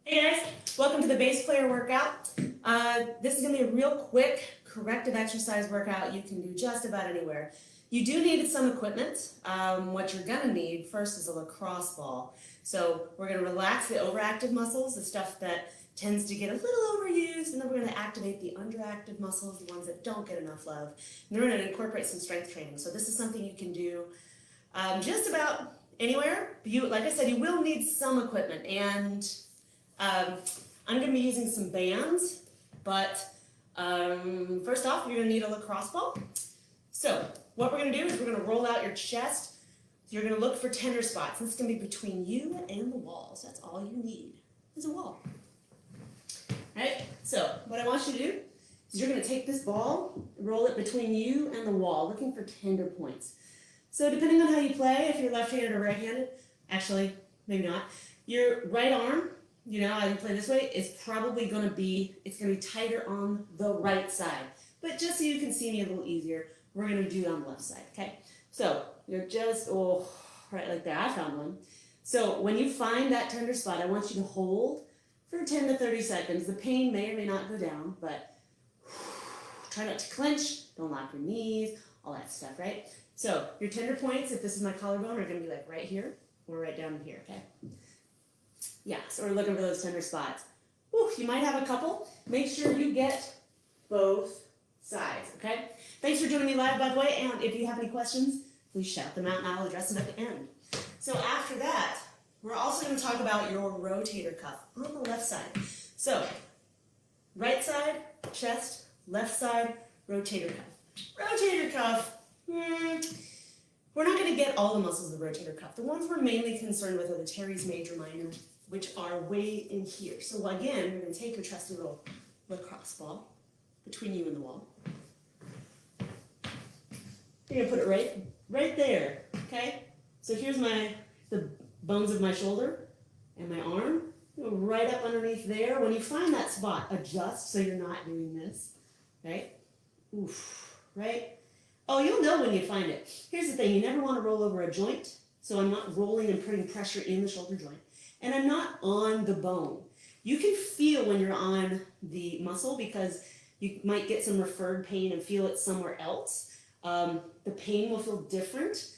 Hey guys, welcome to the bass player workout. This is going to be a real quick corrective exercise workout you can do just about anywhere. You do need some equipment. What you're going to need first is a lacrosse ball. So we're going to relax the overactive muscles, the stuff that tends to get a little overused, and then we're going to activate the underactive muscles, the ones that don't get enough love. And then we're going to incorporate some strength training. So this is something you can do just about anywhere. Like I said, you will need some equipment, and I'm going to be using some bands, but first off, you're going to need a lacrosse ball. So what we're going to do is we're going to roll out your chest. You're going to look for tender spots. This is going to be between you and the wall. So that's all you need is a wall. All right, so what I want you to do is you're going to take this ball, roll it between you and the wall, looking for tender points. So depending on how you play, if you're left-handed or right-handed, actually, maybe not, your right arm, you know, how you play this way, it's probably going to be tighter on the right side. But just so you can see me a little easier, we're going to do it on the left side, okay? So you're just, right like that. I found one. So when you find that tender spot, I want you to hold for 10 to 30 seconds. The pain may or may not go down, but try not to clench, don't lock your knees, all that stuff, right? So your tender points, if this is my collarbone, are going to be like right here or right down here, okay? Yeah, so we're looking for those tender spots. Whew, you might have a couple. Make sure you get both sides, okay? Thanks for joining me live, by the way, and if you have any questions, please shout them out and I'll address them at the end. So after that, we're also going to talk about your rotator cuff on the left side. So right side, chest, left side, rotator cuff. Rotator cuff, we're not going to get all the muscles of the rotator cuff. The ones we're mainly concerned with are the teres major, minor, which are way in here. So again, you're going to take your trusty little lacrosse ball between you and the wall. You're going to put it right there, okay? So here's the bones of my shoulder and my arm. Go right up underneath there. When you find that spot, adjust so you're not doing this, right? Oof, right? Oh, you'll know when you find it. Here's the thing, you never want to roll over a joint, so I'm not rolling and putting pressure in the shoulder joint. And I'm not on the bone. You can feel when you're on the muscle because you might get some referred pain and feel it somewhere else. The pain will feel different.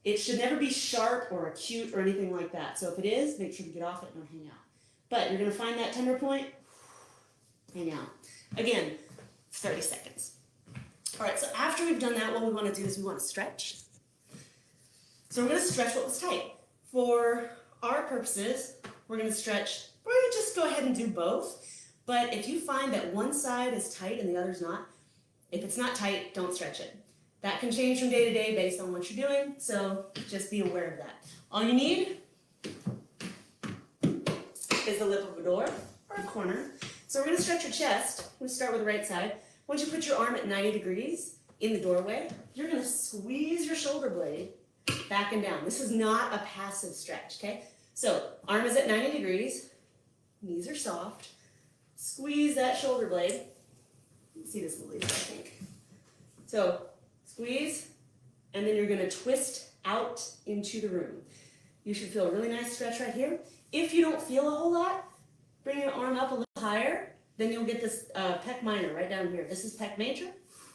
It should never be sharp or acute or anything like that. So if it is, make sure to get off it and don't hang out. But you're going to find that tender point, hang out. Again, 30 seconds. All right, so after we've done that, what we want to do is we want to stretch. So we're going to stretch what was tight. For our purposes, we're going to just go ahead and do both. But if you find that one side is tight and the other's not, if it's not tight, don't stretch it. That can change from day to day based on what you're doing, so just be aware of that. All you need is the lip of a door or a corner. So we're going to stretch your chest. We're going to start with the right side. Once you put your arm at 90 degrees in the doorway, you're going to squeeze your shoulder blade back and down. This is not a passive stretch, okay? So arm is at 90 degrees, knees are soft. Squeeze that shoulder blade. You can see this a little easier, I think. So squeeze, and then you're going to twist out into the room. You should feel a really nice stretch right here. If you don't feel a whole lot, bring your arm up a little higher. Then you'll get this pec minor right down here. This is pec major.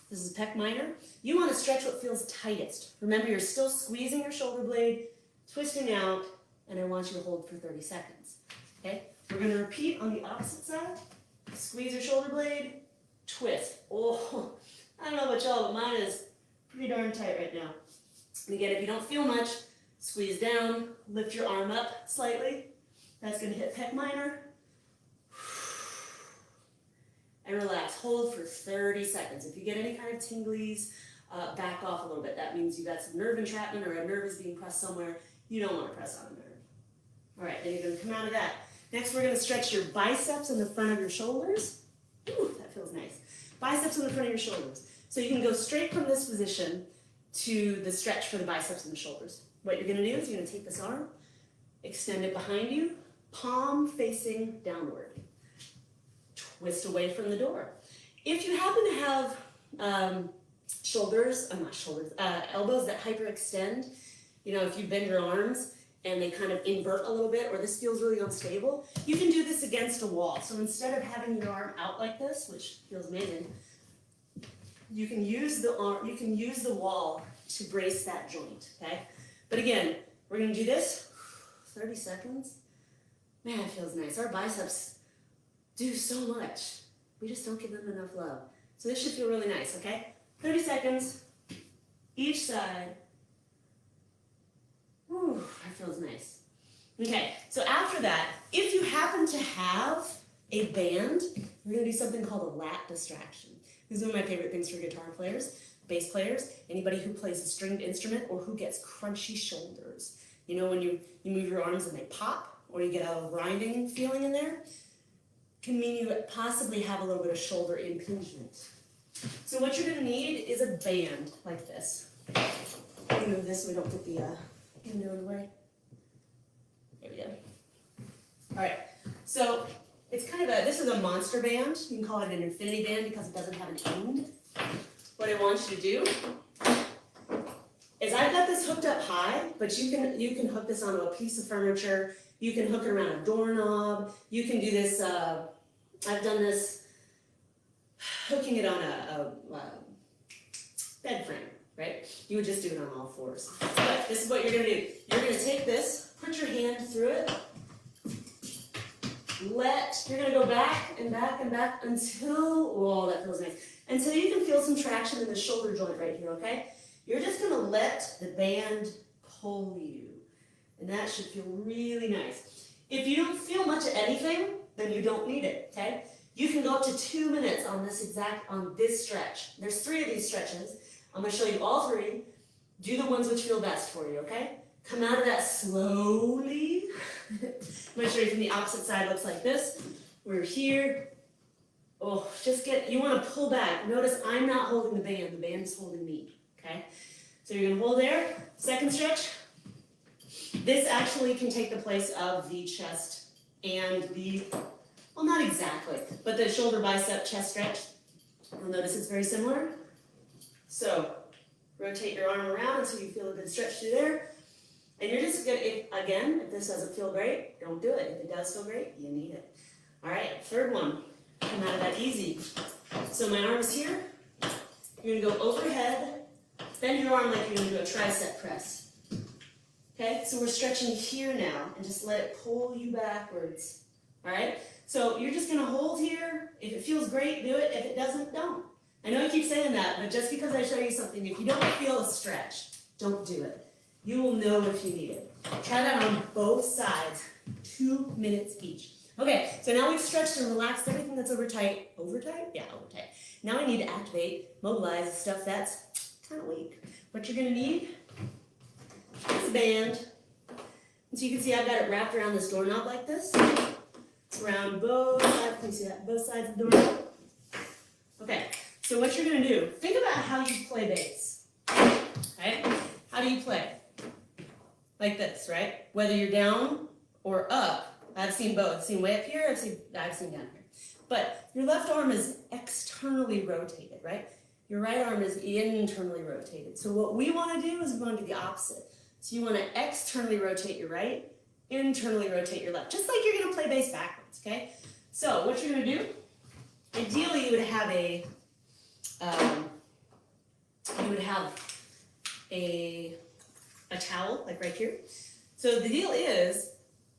This is pec minor. You want to stretch what feels tightest. Remember, you're still squeezing your shoulder blade, twisting out, and I want you to hold for 30 seconds. Okay? We're going to repeat on the opposite side. Squeeze your shoulder blade, twist. Oh, I don't know about y'all, but mine is pretty darn tight right now. And again, if you don't feel much, squeeze down, lift your arm up slightly. That's going to hit pec minor. And relax. Hold for 30 seconds. If you get any kind of tinglies, back off a little bit. That means you got some nerve entrapment or a nerve is being pressed somewhere. You don't want to press on a nerve. All right, then you're going to come out of that. Next, we're going to stretch your biceps in the front of your shoulders. Ooh, that feels nice. Biceps in the front of your shoulders. So you can go straight from this position to the stretch for the biceps and the shoulders. What you're going to do is you're going to take this arm, extend it behind you, palm facing downward. Twist away from the door. If you happen to have elbows that hyperextend, you know, if you bend your arms and they kind of invert a little bit, or this feels really unstable, you can do this against a wall. So instead of having your arm out like this, which feels amazing, you can use the arm, you can use the wall to brace that joint, okay? But again, we're gonna do this, 30 seconds. Man, it feels nice. Our biceps do so much. We just don't give them enough love. So this should feel really nice, okay? 30 seconds, each side. Whew, that feels nice. Okay, so after that, if you happen to have a band, we're gonna do something called a lat distraction. This is one of my favorite things for guitar players, bass players, anybody who plays a stringed instrument or who gets crunchy shoulders. You know when you move your arms and they pop, or you get a grinding feeling in there, can mean you possibly have a little bit of shoulder impingement. So what you're gonna need is a band like this. Let me move this so we don't put the window in the way. There we go. All right, so it's kind of this is a monster band. You can call it an infinity band because it doesn't have an end. What I want you to do is I've got this hooked up high, but you can hook this onto a piece of furniture. You can hook it around a doorknob. You can do this, I've done this, hooking it on a bed frame, right? You would just do it on all fours. But this is what you're gonna do. You're gonna take this, put your hand through it, you're gonna go back and back and back until, oh, that feels nice. Until you can feel some traction in the shoulder joint right here, okay? You're just gonna let the band pull you. And that should feel really nice. If you don't feel much of anything, then you don't need it, okay? You can go up to 2 minutes on this stretch. There's 3 of these stretches. I'm gonna show you all 3. Do the ones which feel best for you, okay? Come out of that slowly. I'm gonna show you from the opposite side, looks like this. We're here. Oh, you wanna pull back. Notice I'm not holding the band is holding me, okay? So you're gonna hold there. Second stretch. This actually can take the place of the chest and well, not exactly, but the shoulder bicep chest stretch. You'll notice it's very similar. So rotate your arm around until you feel a good stretch through there. And you're just gonna, if this doesn't feel great, don't do it. If it does feel great, you need it. All right, third one, come out of that easy. So my arm is here. You're gonna go overhead, bend your arm like you're gonna do a tricep press. Okay, so we're stretching here now, and just let it pull you backwards. All right, so you're just gonna hold here. If it feels great, do it. If it doesn't, don't. I know I keep saying that, but just because I show you something, if you don't feel a stretch, don't do it. You will know if you need it. Try that on both sides, 2 minutes each. Okay, so now we've stretched and relaxed everything that's overtight. Overtight? Yeah, overtight. Now I need to activate, mobilize stuff that's kind of weak. What you're gonna need is a band. And so you can see I've got it wrapped around this doorknob like this. It's around both sides. Can you see that? Both sides of the doorknob. Okay, so what you're gonna do, think about how you play bass. Okay? How do you play? Like this, right? Whether you're down or up. I've seen both. I've seen way up here, I've seen down here. But your left arm is externally rotated, right? Your right arm is internally rotated. So what we want to do is we want to do the opposite. So you want to externally rotate your right, internally rotate your left, just like you're going to play bass backwards, okay? So what you're going to do, ideally you would have a towel, like right here. So the deal is,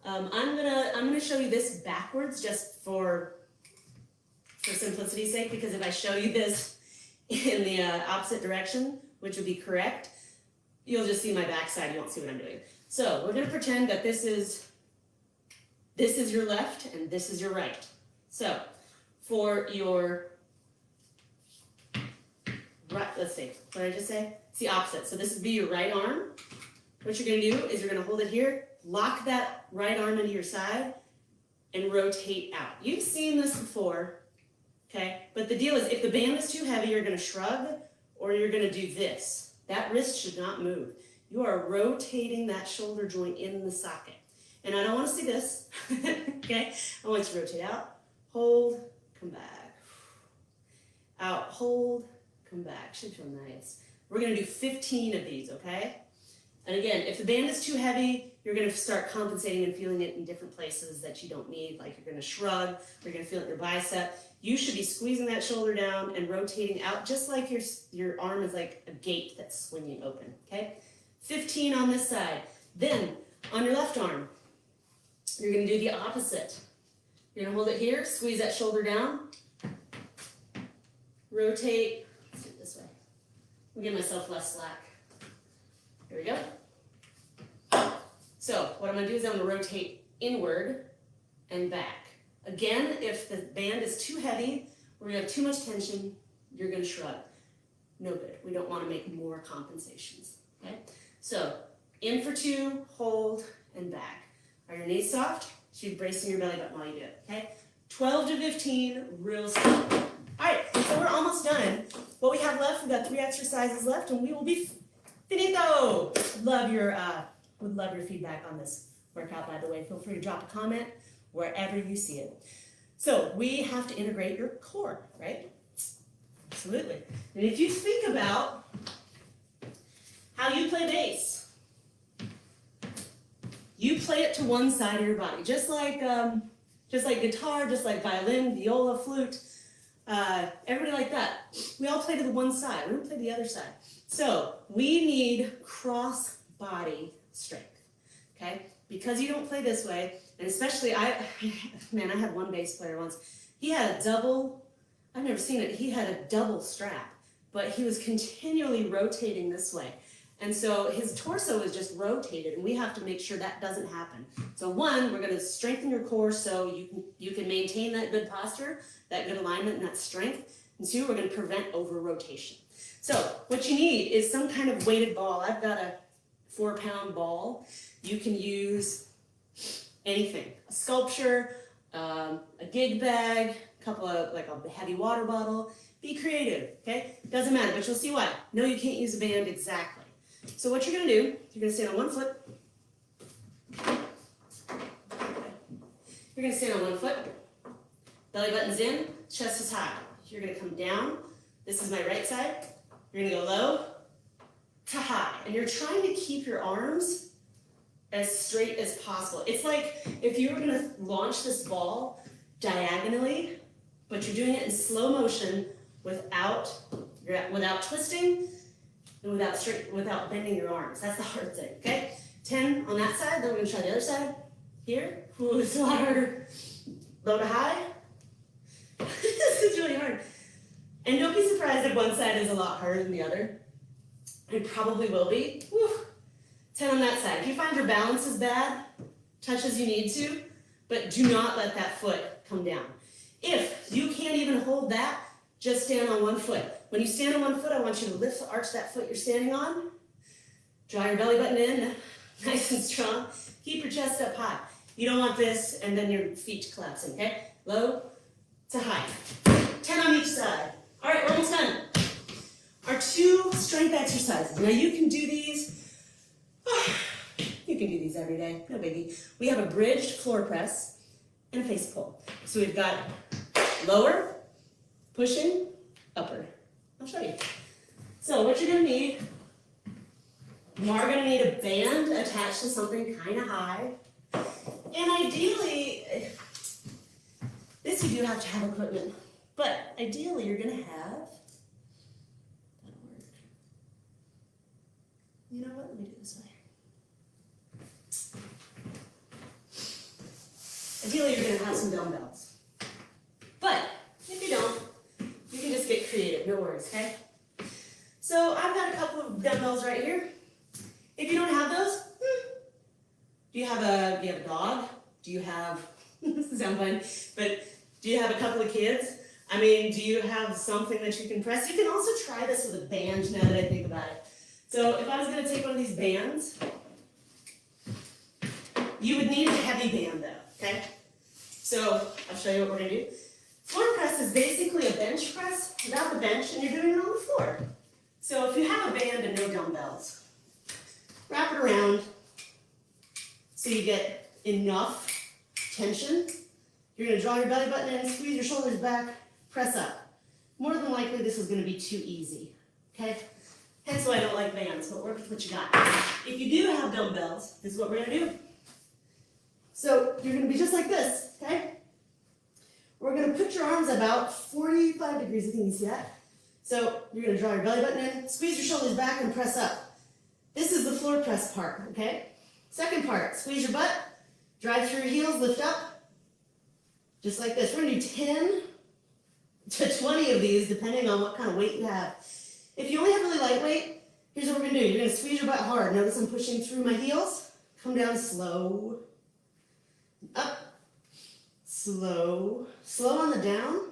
I'm gonna show you this backwards just for simplicity's sake, because if I show you this in the opposite direction, which would be correct, you'll just see my backside, you won't see what I'm doing. So we're gonna pretend that this is your left and this is your right. So for your right, let's see, what did I just say? It's the opposite. So this would be your right arm. What you're gonna do is you're gonna hold it here, lock that right arm into your side, and rotate out. You've seen this before, okay? But the deal is, if the band is too heavy, you're gonna shrug, or you're gonna do this. That wrist should not move. You are rotating that shoulder joint in the socket. And I don't wanna see this, okay? I want you to rotate out, hold, come back. Out, hold, come back. Should feel nice. We're gonna do 15 of these, okay? And again, if the band is too heavy, you're gonna start compensating and feeling it in different places that you don't need, like you're gonna shrug, or you're gonna feel it in your bicep. You should be squeezing that shoulder down and rotating out just like your arm is like a gate that's swinging open, okay? 15 on this side. Then on your left arm, you're gonna do the opposite. You're gonna hold it here, squeeze that shoulder down, rotate, let's do it this way. I'll give myself less slack. Here we go. So what I'm gonna do is I'm gonna rotate inward and back. Again, if the band is too heavy or you have too much tension, you're gonna shrug. No good. We don't wanna make more compensations, okay? So in for 2, hold, and back. Are your knees soft? You should be bracing your belly button while you do it, okay? 12 to 15, real slow. All right, so we're almost done. What we have left, we've got 3 exercises left, and we will be finito. Would love your feedback on this workout, by the way. Feel free to drop a comment wherever you see it. So we have to integrate your core, right? Absolutely. And if you think about how you play bass, you play it to one side of your body, just like guitar, just like violin, viola, flute, everybody like that. We all play to the one side. We don't play to the other side. So we need cross body strength, okay? Because you don't play this way, and especially I had one bass player once. He had a double, I've never seen it, he had a double strap, but he was continually rotating this way. And so his torso is just rotated, and we have to make sure that doesn't happen. So 1, we're gonna strengthen your core so you can maintain that good posture, that good alignment, and that strength. And 2, we're gonna prevent over rotation. So what you need is some kind of weighted ball. I've got a 4-pound ball. You can use anything, a sculpture, a gig bag, like a heavy water bottle. Be creative, okay? Doesn't matter, but you'll see why. No, you can't use a band exactly. So what you're gonna do, you're gonna stand on one foot. You're gonna stand on one foot. Belly button's in, chest is high. You're gonna come down. This is my right side. You're gonna go low to high. And you're trying to keep your arms as straight as possible. It's like if you were gonna launch this ball diagonally, but you're doing it in slow motion without twisting and without bending your arms. That's the hard thing, okay? 10 on that side, then we're gonna try the other side. Here, ooh, it's a lot harder. Low to high. This is really hard. And don't be surprised if one side is a lot harder than the other. It probably will be. Woo. 10 on that side. If you find your balance is bad, touch as you need to, but do not let that foot come down. If you can't even hold that, just stand on one foot. When you stand on one foot, I want you to arch that foot you're standing on. Draw your belly button in, nice and strong. Keep your chest up high. You don't want this and then your feet collapsing, okay? Low to high. 10 on each side. All right, we're almost done. Our 2 strength exercises. Now you can do these, you can do these every day, no biggie. We have a bridged floor press and a face pull. So we've got lower, pushing, upper. I'll show you. So what you're gonna need, you are gonna need a band attached to something kind of high. And ideally, this you do have to have equipment, but ideally you're gonna have, that'll work. You know what, let me do it this way. Ideally you're gonna have some dumbbells. But if you don't, you can just get creative, no worries, okay? So I've got a couple of dumbbells right here. If you don't have those, do you have a dog? Do you have, this doesn't sound fun, but do you have a couple of kids? I mean, do you have something that you can press? You can also try this with a band now that I think about it. So if I was gonna take one of these bands, you would need a heavy band though, okay? So I'll show you what we're gonna do. Floor press is basically a bench press without the bench, and you're doing it on the floor. So if you have a band and no dumbbells, wrap it around so you get enough tension. You're gonna draw your belly button in, squeeze your shoulders back, press up. More than likely, this is gonna be too easy, okay? Hence why I don't like bands, but work with what you got. If you do have dumbbells, this is what we're gonna do. So you're gonna be just like this, okay? We're gonna put your arms about 45 degrees, I think you see that. So you're gonna draw your belly button in, squeeze your shoulders back and press up. This is the floor press part, okay? Second part, squeeze your butt, drive through your heels, lift up. Just like this. We're gonna do 10 to 20 of these, depending on what kind of weight you have. If you only have really light weight, here's what we're gonna do. You're gonna squeeze your butt hard. Notice I'm pushing through my heels. Come down slow. Up. Slow. Slow on the down.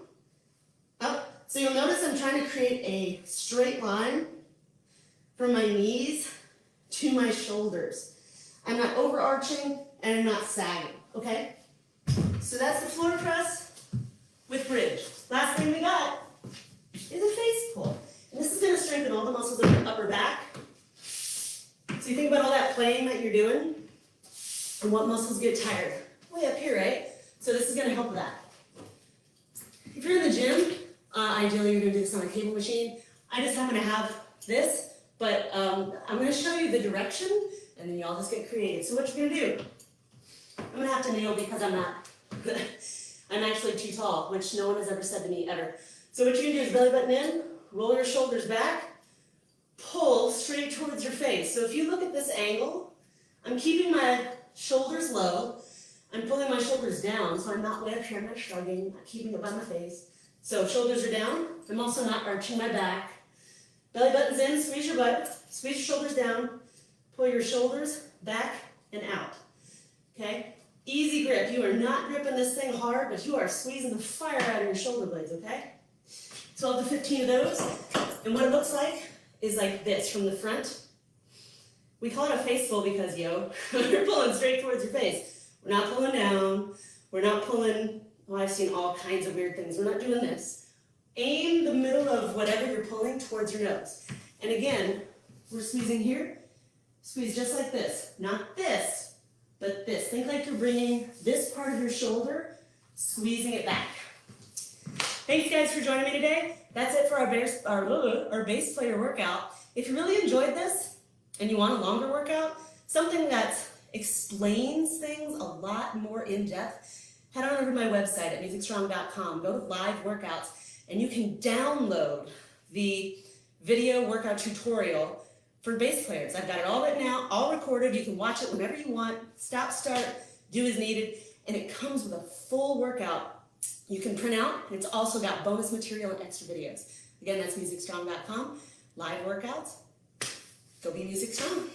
Up. So you'll notice I'm trying to create a straight line from my knees to my shoulders. I'm not overarching and I'm not sagging, okay? So that's the floor press with bridge. Last thing we got is a face pull. And this is going to strengthen all the muscles of your upper back. So you think about all that playing that you're doing and what muscles get tired. Way up here, right? So this is going to help with that. If you're in the gym, ideally you're going to do this on a cable machine. I just happen to have this, but I'm going to show you the direction and then y'all just get creative. So what you're going to do, I'm going to have to kneel because I'm not, I'm actually too tall, which no one has ever said to me ever. So what you're going to do is belly button in, roll your shoulders back, pull straight towards your face. So if you look at this angle, I'm keeping my shoulders low. I'm pulling my shoulders down, so I'm not way up here, I'm not shrugging, I'm keeping it by my face. So shoulders are down. I'm also not arching my back. Belly button's in, squeeze your butt, squeeze your shoulders down, pull your shoulders back and out. Okay? Easy grip. You are not gripping this thing hard, but you are squeezing the fire out of your shoulder blades, okay? 12 to 15 of those. And what it looks like is like this from the front. We call it a face pull because, yo, you're pulling straight towards your face. We're not pulling down. We're not pulling, well, I've seen all kinds of weird things. We're not doing this. Aim the middle of whatever you're pulling towards your nose. And again, we're squeezing here. Squeeze just like this. Not this, but this. Think like you're bringing this part of your shoulder, squeezing it back. Thanks guys for joining me today. That's it for our base player workout. If you really enjoyed this and you want a longer workout, something that explains things a lot more in depth, head on over to my website at musicstrong.com. Go to live workouts and you can download the video workout tutorial for bass players. I've got it all written out, all recorded. You can watch it whenever you want, stop, start, do as needed, and it comes with a full workout you can print out, and it's also got bonus material and extra videos. Again, that's musicstrong.com. Live workouts. Go be music strong.